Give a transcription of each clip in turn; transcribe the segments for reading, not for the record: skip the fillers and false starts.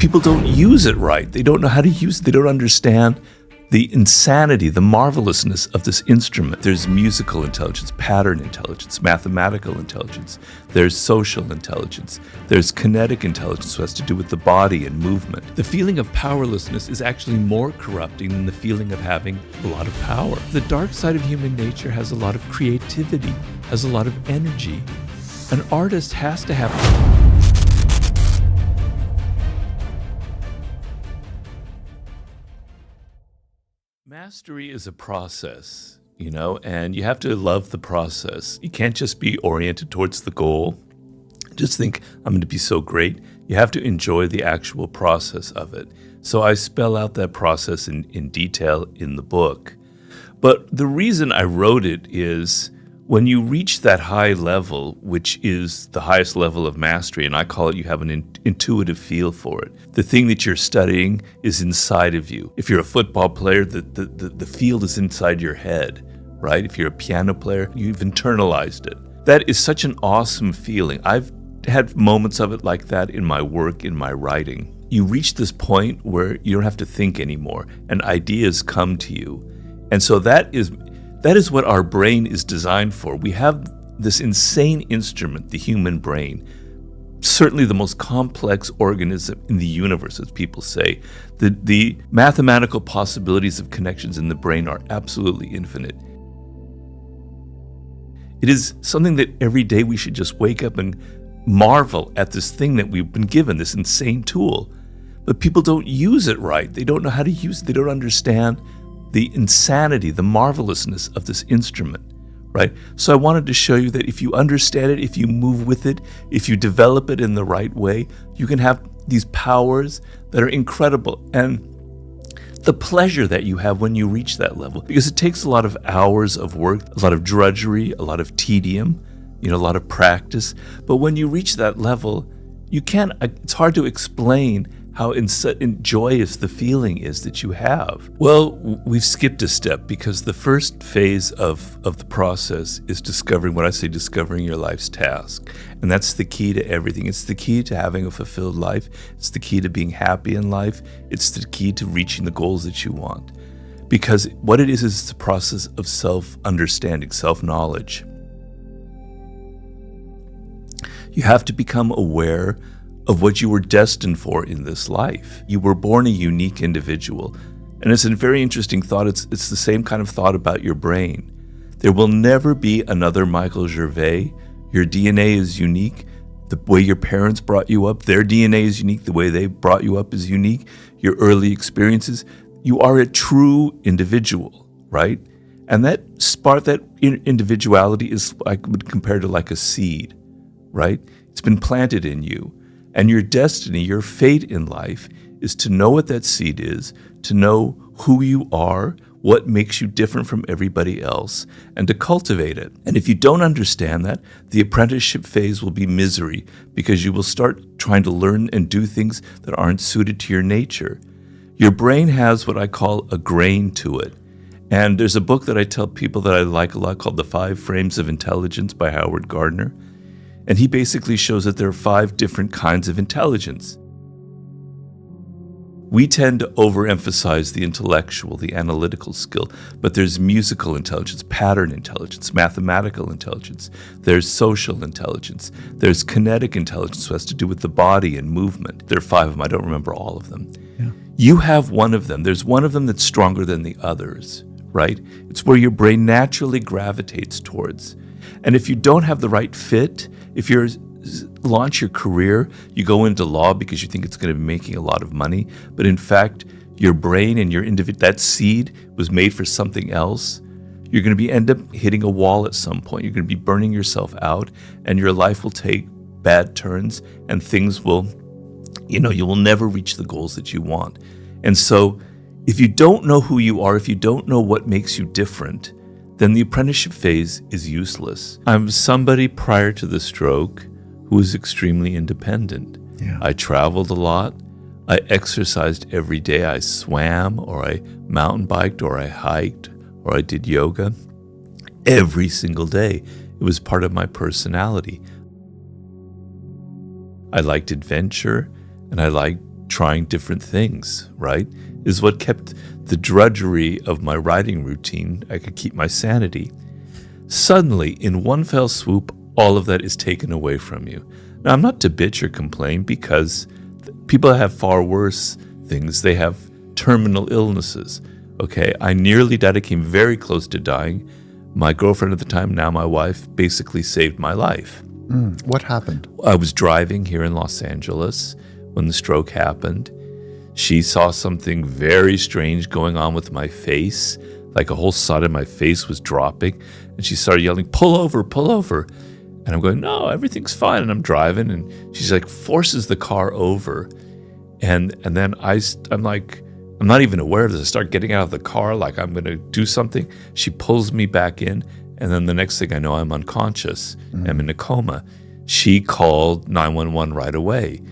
people don't use it right. They don't know how to use it. They don't understand the insanity, the marvelousness of this instrument. There's musical intelligence, pattern intelligence, mathematical intelligence. There's social intelligence. There's kinetic intelligence, which has to do with the body and movement. The feeling of powerlessness is actually more corrupting than the feeling of having a lot of power. The dark side of human nature has a lot of creativity, has a lot of energy. An artist has to have... Mastery is a process, and you have to love the process. You can't just be oriented towards the goal. Just think, I'm going to be so great. You have to enjoy the actual process of it. So I spell out that process in detail in the book. But the reason I wrote it is when you reach that high level, which is the highest level of mastery, and I call it you have an intuitive feel for it. The thing that you're studying is inside of you. If you're a football player, the field is inside your head, right? If you're a piano player, you've internalized it. That is such an awesome feeling. I've had moments of it like that in my work, in my writing. You reach this point where you don't have to think anymore, and ideas come to you. And so that is what our brain is designed for. We have this insane instrument, the human brain, certainly the most complex organism in the universe, as people say. The mathematical possibilities of connections in the brain are absolutely infinite. It is something that every day we should just wake up and marvel at this thing that we've been given, this insane tool. But people don't use it right. They don't know how to use it. They don't understand the insanity, the marvelousness of this instrument, right? So I wanted to show you that if you understand it, if you move with it, if you develop it in the right way, you can have these powers that are incredible. And the pleasure that you have when you reach that level, because it takes a lot of hours of work, a lot of drudgery, a lot of tedium, a lot of practice. But when you reach that level, it's hard to explain how joyous the feeling is that you have. Well, we've skipped a step because the first phase of the process is discovering your life's task. And that's the key to everything. It's the key to having a fulfilled life. It's the key to being happy in life. It's the key to reaching the goals that you want. Because what it is the process of self-understanding, self-knowledge. You have to become aware of what you were destined for in this life. You were born a unique individual. And it's a very interesting thought. It's the same kind of thought about your brain. There will never be another Michael Gervais. Your DNA is unique. The way your parents brought you up, their DNA is unique. The way they brought you up is unique. Your early experiences. You are a true individual, right? And that individuality is, I would compare to like a seed, right? It's been planted in you. And your destiny, your fate in life is to know what that seed is, to know who you are, what makes you different from everybody else, and to cultivate it. And if you don't understand that, the apprenticeship phase will be misery because you will start trying to learn and do things that aren't suited to your nature. Your brain has what I call a grain to it. And there's a book that I tell people that I like a lot called The 5 Frames of Intelligence by Howard Gardner. And he basically shows that there are 5 different kinds of intelligence. We tend to overemphasize the intellectual, the analytical skill, but there's musical intelligence, pattern intelligence, mathematical intelligence, there's social intelligence, there's kinetic intelligence, which has to do with the body and movement. There are 5 of them, I don't remember all of them. Yeah. You have one of them. There's one of them that's stronger than the others, right? It's where your brain naturally gravitates towards. And if you don't have the right fit, if you launch your career, you go into law because you think it's going to be making a lot of money, but in fact, your brain and your that seed was made for something else, you're going to end up hitting a wall at some point. You're going to be burning yourself out, and your life will take bad turns, and things will, you will never reach the goals that you want. And so, if you don't know who you are, if you don't know what makes you different, then the apprenticeship phase is useless. I'm somebody prior to the stroke who was extremely independent. Yeah. I traveled a lot. I exercised every day. I swam, or I mountain biked, or I hiked, or I did yoga. Every single day. It was part of my personality. I liked adventure, and I liked trying different things, right? Is what kept the drudgery of my writing routine. I could keep my sanity. Suddenly, in one fell swoop, all of that is taken away from you. Now, I'm not to bitch or complain, because people have far worse things. They have terminal illnesses. Okay, I nearly died. I came very close to dying. My girlfriend at the time, now my wife, basically saved my life. What happened? I was driving here in Los Angeles when the stroke happened. She saw something very strange going on with my face, like a whole side of my face was dropping, and she started yelling, "Pull over, pull over." And I'm going, "No, everything's fine." And I'm driving, and she's like, forces the car over. And then I'm like, I'm not even aware of this. I start getting out of the car like I'm going to do something. She pulls me back in, and then the next thing I know, I'm unconscious. I'm in a coma. She called 911 right away.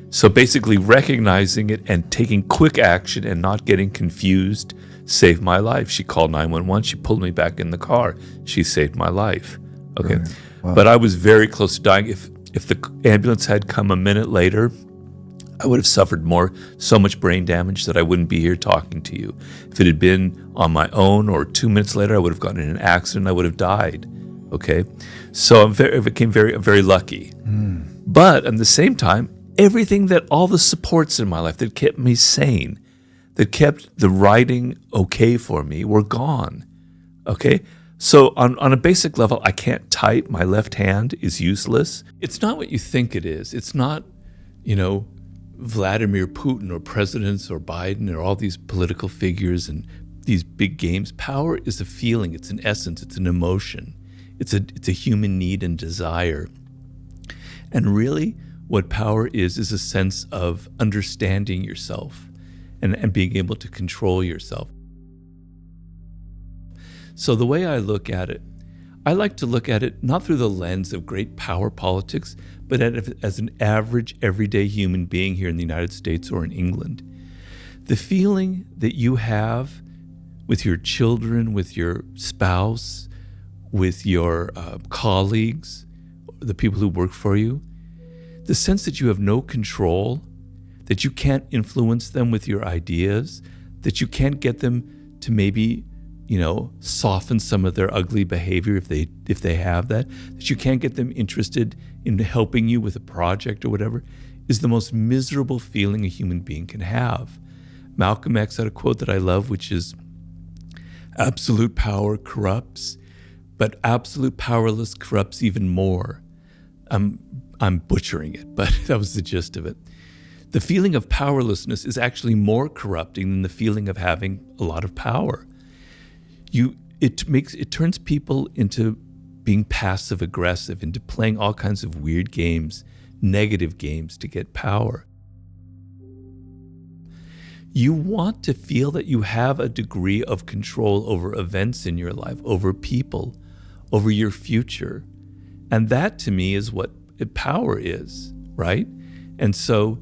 So basically recognizing it and taking quick action and not getting confused saved my life. She called 911. She pulled me back in the car. She saved my life. Okay. Right. Wow. But I was very close to dying. If the ambulance had come a minute later, I would have suffered so much brain damage that I wouldn't be here talking to you. If it had been on my own or 2 minutes later, I would have gotten in an accident. I would have died. Okay. So I became very lucky. But at the same time, all the supports in my life that kept me sane, that kept the writing okay for me, were gone. Okay? So on a basic level, I can't type. My left hand is useless. It's not what you think it is. It's not, Vladimir Putin or presidents or Biden or all these political figures and these big games. Power is a feeling. It's an essence. It's an emotion. It's a human need and desire. And really, what power is a sense of understanding yourself and being able to control yourself. So the way I look at it, I like to look at it not through the lens of great power politics, but as an average, everyday human being here in the United States or in England. The feeling that you have with your children, with your spouse, with your colleagues, the people who work for you, the sense that you have no control, that you can't influence them with your ideas, that you can't get them to maybe, soften some of their ugly behavior if they have that you can't get them interested in helping you with a project or whatever, is the most miserable feeling a human being can have. Malcolm X had a quote that I love, which is, "Absolute power corrupts, but absolute powerless corrupts even more." I'm butchering it, but that was the gist of it. The feeling of powerlessness is actually more corrupting than the feeling of having a lot of power. It turns people into being passive aggressive, into playing all kinds of weird games, negative games to get power. You want to feel that you have a degree of control over events in your life, over people, over your future. And that to me is what power is, right? And so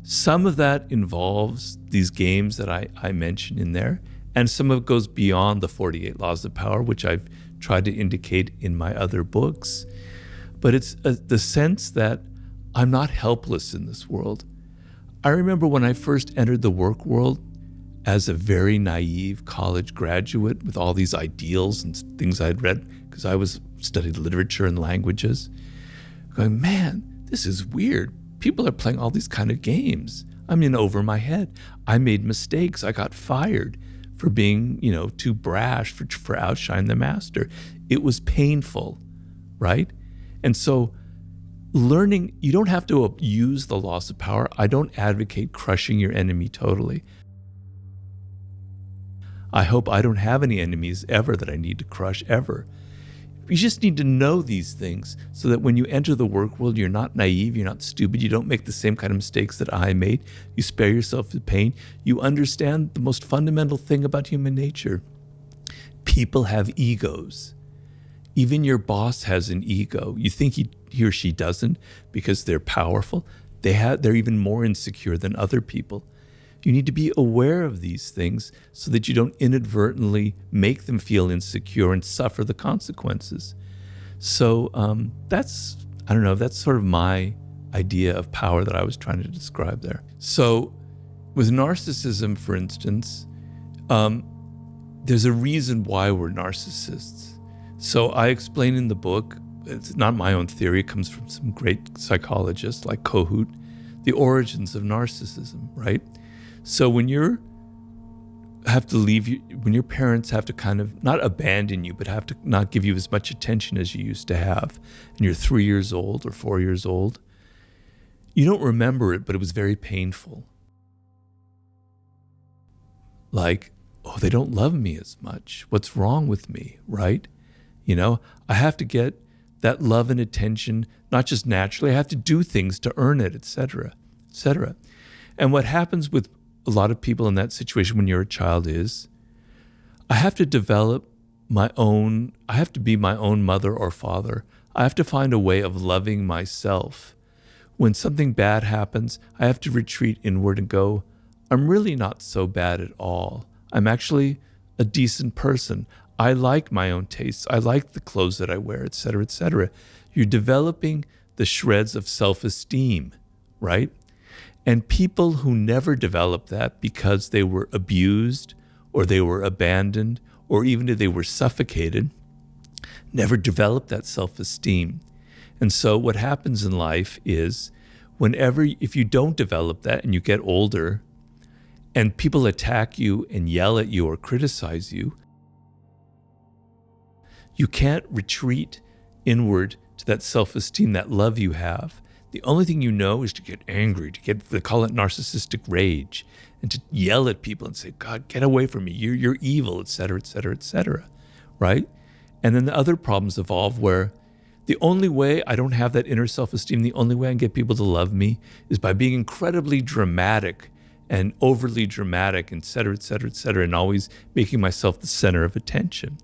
some of that involves these games that I mentioned in there, and some of it goes beyond the 48 laws of power, which I've tried to indicate in my other books. But it's the sense that I'm not helpless in this world. I remember when I first entered the work world as a very naive college graduate with all these ideals and things I'd read, because I studied literature and languages, going, man, this is weird. People are playing all these kind of games. I'm in over my head. I made mistakes. I got fired for being, too brash, for outshine the master. It was painful, right? And so learning, you don't have to use the laws of power. I don't advocate crushing your enemy totally. I hope I don't have any enemies ever that I need to crush ever. You just need to know these things so that when you enter the work world, you're not naive, you're not stupid, you don't make the same kind of mistakes that I made. You spare yourself the pain. You understand the most fundamental thing about human nature. People have egos. Even your boss has an ego. You think he or she doesn't because they're powerful. They're even more insecure than other people. You need to be aware of these things so that you don't inadvertently make them feel insecure and suffer the consequences. So that's sort of my idea of power that I was trying to describe there. So with narcissism, for instance, there's a reason why we're narcissists. So I explain in the book, it's not my own theory, it comes from some great psychologists like Kohut, the origins of narcissism, right? So when you have to leave, when your parents have to kind of not abandon you, but have to not give you as much attention as you used to have, and you're 3 years old or 4 years old, you don't remember it, but it was very painful. Like, oh, they don't love me as much. What's wrong with me, right? You know, I have to get that love and attention, not just naturally, I have to do things to earn it, etc., etc. And what happens with a lot of people in that situation when you're a child is, I have to develop I have to be my own mother or father. I have to find a way of loving myself. When something bad happens, I have to retreat inward and go, I'm really not so bad at all. I'm actually a decent person. I like my own tastes. I like the clothes that I wear, etc., etc. You're developing the shreds of self-esteem, right? And people who never develop that because they were abused or they were abandoned or even if they were suffocated, never develop that self-esteem. And so what happens in life is if you don't develop that and you get older and people attack you and yell at you or criticize you, you can't retreat inward to that self-esteem, that love you have. The only thing you know is to get angry, they call it narcissistic rage, and to yell at people and say, God, get away from me, you're evil, etc., etc., etc., right? And then the other problems evolve where the only way I don't have that inner self-esteem, the only way I can get people to love me is by being incredibly dramatic and overly dramatic, etc., etc., etc., and always making myself the center of attention.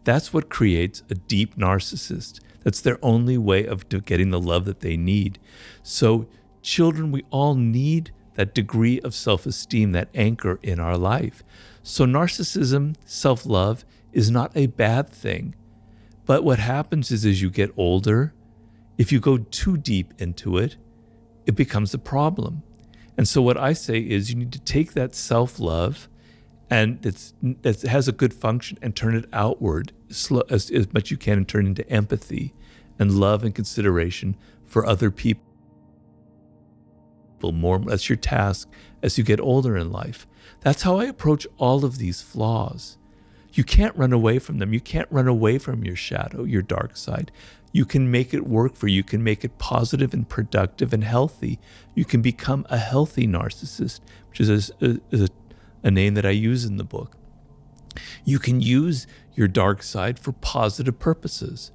That's what creates a deep narcissist. That's their only way of getting the love that they need. So children, we all need that degree of self-esteem, that anchor in our life. So narcissism, self-love, is not a bad thing. But what happens is as you get older, if you go too deep into it, it becomes a problem. And so what I say is you need to take that self-love and it has a good function and turn it outward as much you can and turn it into empathy and love and consideration for other people. More, that's your task as you get older in life. That's how I approach all of these flaws. You can't run away from them. You can't run away from your shadow, your dark side. You can make it work for you. You can make it positive and productive and healthy. You can become a healthy narcissist, which is a name that I use in the book. You can use your dark side for positive purposes.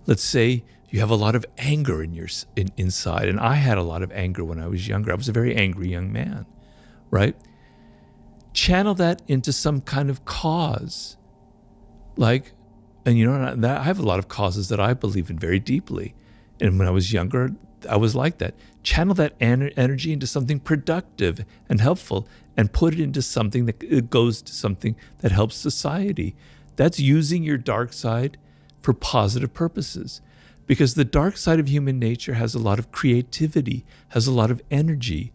Let's say you have a lot of anger inside, and I had a lot of anger when I was younger. I was a very angry young man, right? Channel that into some kind of cause. And you know, I have a lot of causes that I believe in very deeply. And when I was younger, I was like that. Channel that energy into something productive and helpful and put it into something that goes to something that helps society. That's using your dark side for positive purposes. Because the dark side of human nature has a lot of creativity, has a lot of energy.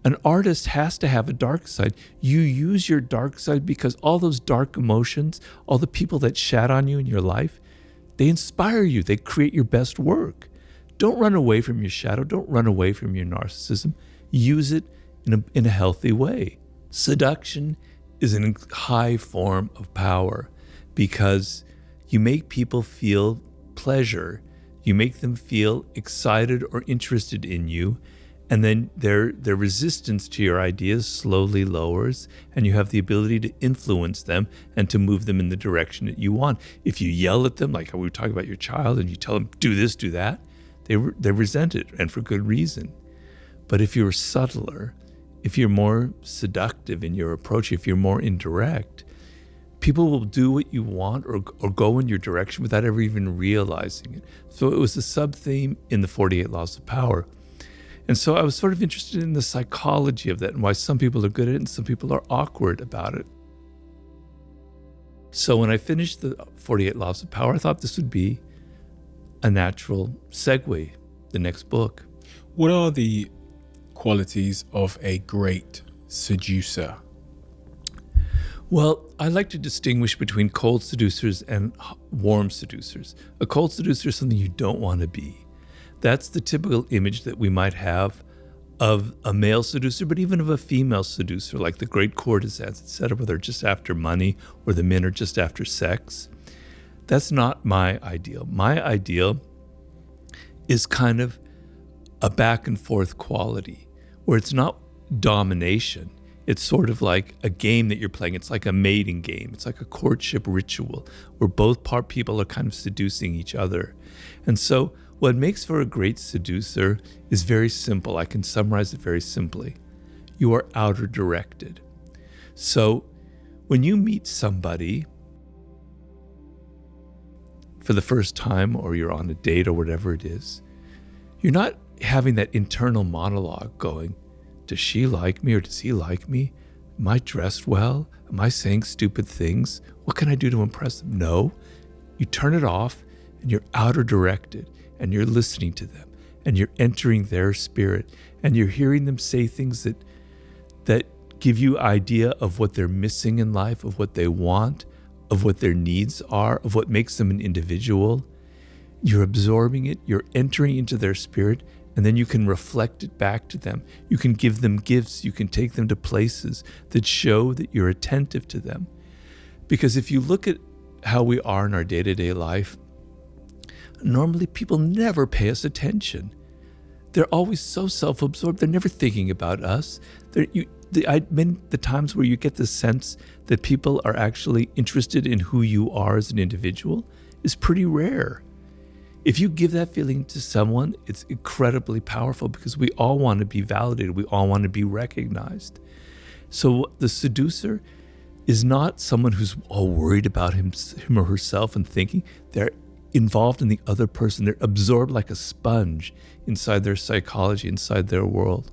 An artist has to have a dark side. You use your dark side because all those dark emotions, all the people that shat on you in your life, they inspire you. They create your best work. Don't run away from your shadow. Don't run away from your narcissism. Use it in a healthy way. Seduction is a high form of power because you make people feel pleasure. You make them feel excited or interested in you. And then their resistance to your ideas slowly lowers, and you have the ability to influence them and to move them in the direction that you want. If you yell at them, like how we were talking about your child, and you tell them, do this, do that, they resent it, and for good reason. But if you're subtler, if you're more seductive in your approach, if you're more indirect, people will do what you want or go in your direction without ever even realizing it. So it was a sub-theme in the 48 Laws of Power. And so I was sort of interested in the psychology of that and why some people are good at it and some people are awkward about it. So when I finished the 48 Laws of Power, I thought this would be a natural segue, the next book. What are the qualities of a great seducer? Well, I like to distinguish between cold seducers and warm seducers. A cold seducer is something you don't want to be. That's the typical image that we might have of a male seducer, but even of a female seducer, like the great courtesans, etc., where they're just after money or the men are just after sex. That's not my ideal. My ideal is kind of a back and forth quality where it's not domination. It's sort of like a game that you're playing. It's like a mating game. It's like a courtship ritual where both people are kind of seducing each other. And so what makes for a great seducer is very simple. I can summarize it very simply. You are outer directed. So when you meet somebody for the first time, or you're on a date or whatever it is, you're not having that internal monologue going, does she like me or does he like me? Am I dressed well? Am I saying stupid things? What can I do to impress them? No. You turn it off and you're outer directed and you're listening to them and you're entering their spirit and you're hearing them say things that give you idea of what they're missing in life, of what they want, of what their needs are, of what makes them an individual. You're absorbing it, you're entering into their spirit, and then you can reflect it back to them. You can give them gifts, you can take them to places that show that you're attentive to them. Because if you look at how we are in our day-to-day life, normally people never pay us attention. They're always so self-absorbed, they're never thinking about us. The times where you get the sense that people are actually interested in who you are as an individual is pretty rare. If you give that feeling to someone, it's incredibly powerful because we all want to be validated. We all want to be recognized. So the seducer is not someone who's all worried about him or herself and thinking. They're involved in the other person. They're absorbed like a sponge inside their psychology, inside their world.